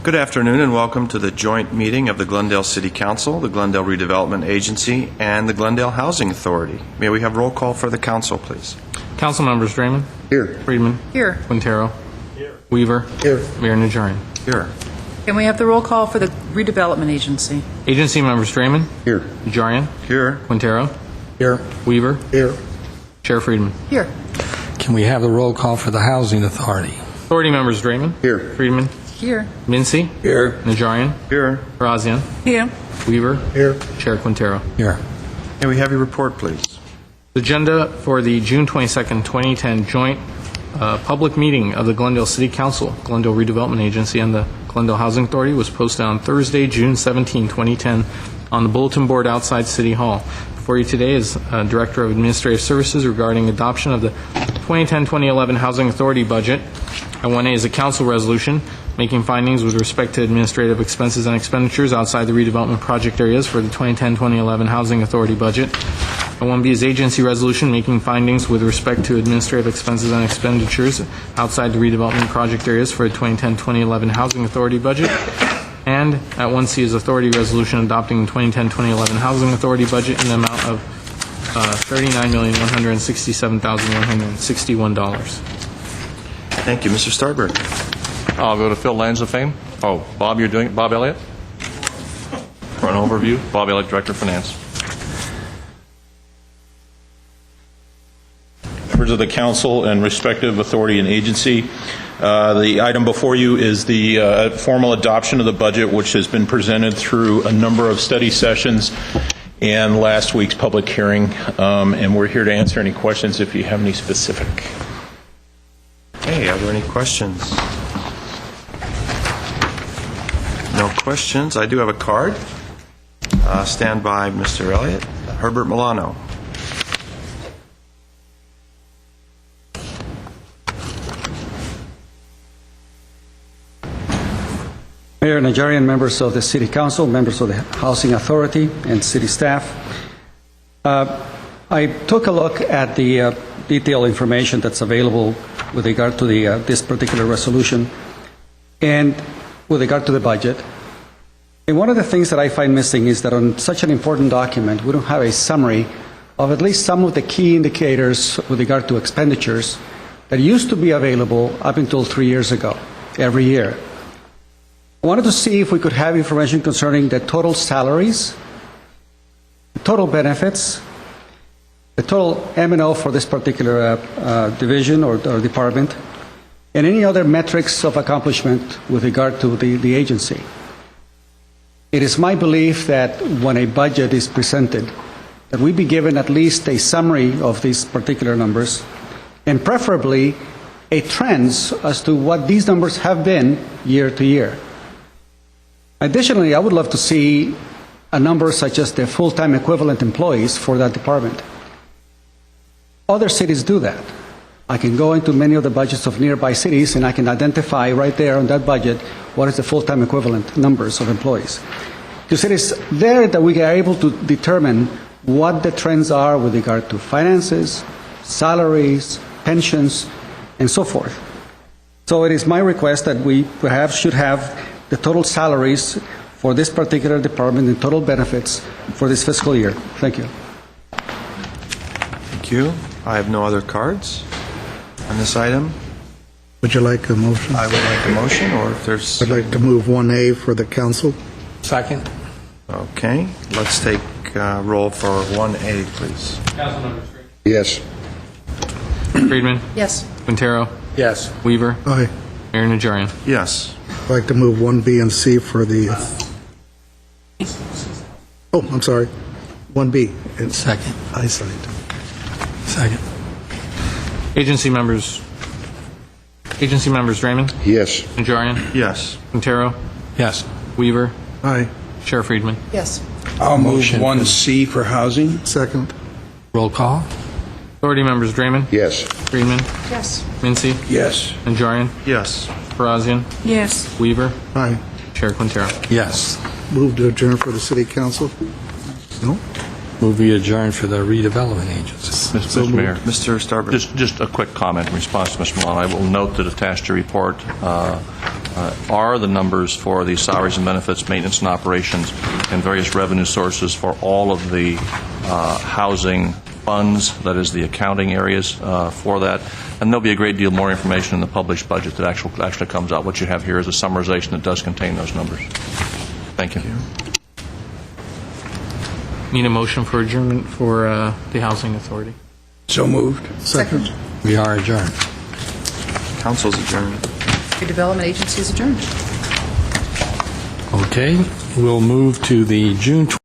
Good afternoon and welcome to the joint meeting of the Glendale City Council, the Glendale Redevelopment Agency, and the Glendale Housing Authority. May we have roll call for the council, please? Council members: Draymond. Here. Friedman. Here. Quintero. Here. Weaver. Here. Mayor Najarian. Here. Can we have the roll call for the Redevelopment Agency? Agency members: Draymond. Here. Najarian. Here. Quintero. Here. Weaver. Here. Chair Friedman. Here. Can we have the roll call for the Housing Authority? Authority members: Draymond. Here. Friedman. Here. Mincy. Here. Najarian. Here. Razian. Here. Weaver. Here. Chair Quintero. Here. May we have your report, please? The agenda for the June 22nd, 2010 joint public meeting of the Glendale City Council, Glendale Redevelopment Agency, and the Glendale Housing Authority was posted on Thursday, June 17, 2010, on the bulletin board outside City Hall. Before you today is Director of Administrative Services regarding adoption of the 2010-2011 Housing Authority budget. I-1A is a council resolution making findings with respect to administrative expenses and expenditures outside the redevelopment project areas for the 2010-2011 Housing Authority budget. I-1B is agency resolution making findings with respect to administrative expenses and expenditures outside the redevelopment project areas for the 2010-2011 Housing Authority budget. And at 1C is authority resolution adopting the 2010-2011 Housing Authority budget in the amount of $39,167,161. Thank you. Mr. Starberg. I'll go to Phil Lands of Fame. Oh, Bob, you're doing it? Bob Elliott? For an overview, Bob Elliott, Director of Finance. Members of the council and respective authority and agency, the item before you is the formal adoption of the budget, which has been presented through a number of study sessions and last week's public hearing, and we're here to answer any questions if you have any specific. Hey, are there any questions? No questions. I do have a card. Stand by, Mr. Elliott. Herbert Milano. Mayor Najarian, members of the City Council, members of the Housing Authority, and city staff. I took a look at the detailed information that's available with regard to this particular resolution and with regard to the budget. And one of the things that I find missing is that on such an important document, we don't have a summary of at least some of the key indicators with regard to expenditures that used to be available up until 3 years ago, every year. I wanted to see if we could have information concerning the total salaries, the total benefits, the total M&O for this particular division or department, and any other metrics of accomplishment with regard to the agency. It is my belief that when a budget is presented, that we be given at least a summary of these particular numbers, and preferably a trends as to what these numbers have been year to year. Additionally, I would love to see a number such as the full-time equivalent employees for that department. Other cities do that. I can go into many of the budgets of nearby cities and I can identify right there on that budget what is the full-time equivalent numbers of employees. Because it is there that we are able to determine what the trends are with regard to finances, salaries, pensions, and so forth. So it is my request that we perhaps should have the total salaries for this particular department and total benefits for this fiscal year. Thank you. Thank you. I have no other cards on this item. Would you like a motion? I would like a motion, or if there's... I'd like to move 1A for the council. Second. Okay. Let's take roll for 1A, please. Council members: Yes. Friedman. Yes. Quintero. Yes. Weaver. Aye. Mayor Najarian. Yes. I'd like to move 1B and C for the... Oh, I'm sorry. 1B. It's Second. eyesight. Second. Agency members: Draymond. Yes. Najarian. Yes. Quintero. Yes. Weaver. Aye. Chair Friedman. Yes. I'll move Motion 1C for housing. Second. Roll call. Authority members: Draymond. Yes. Friedman. Yes. Mincy. Yes. Najarian. Yes. Razian. Yes. Weaver. Aye. Chair Quintero. Yes. Move to adjourn for the city council. No? Move we adjourn for the redevelopment agency. Mr. Mayor, Mr. Starberg. just a quick comment in response to Mr. Milano. I will note that attached to report are the numbers for the salaries and benefits, maintenance and operations, and various revenue sources for all of the housing funds, that is the accounting areas for that. And there'll be a great deal more information in the published budget that actually comes out. What you have here is a summarization that does contain those numbers. Thank you. Need a motion for adjournment for the Housing Authority. So moved. Second. We are adjourned. Council's adjourned. Redevelopment Agency is adjourned. Okay, we'll move to the June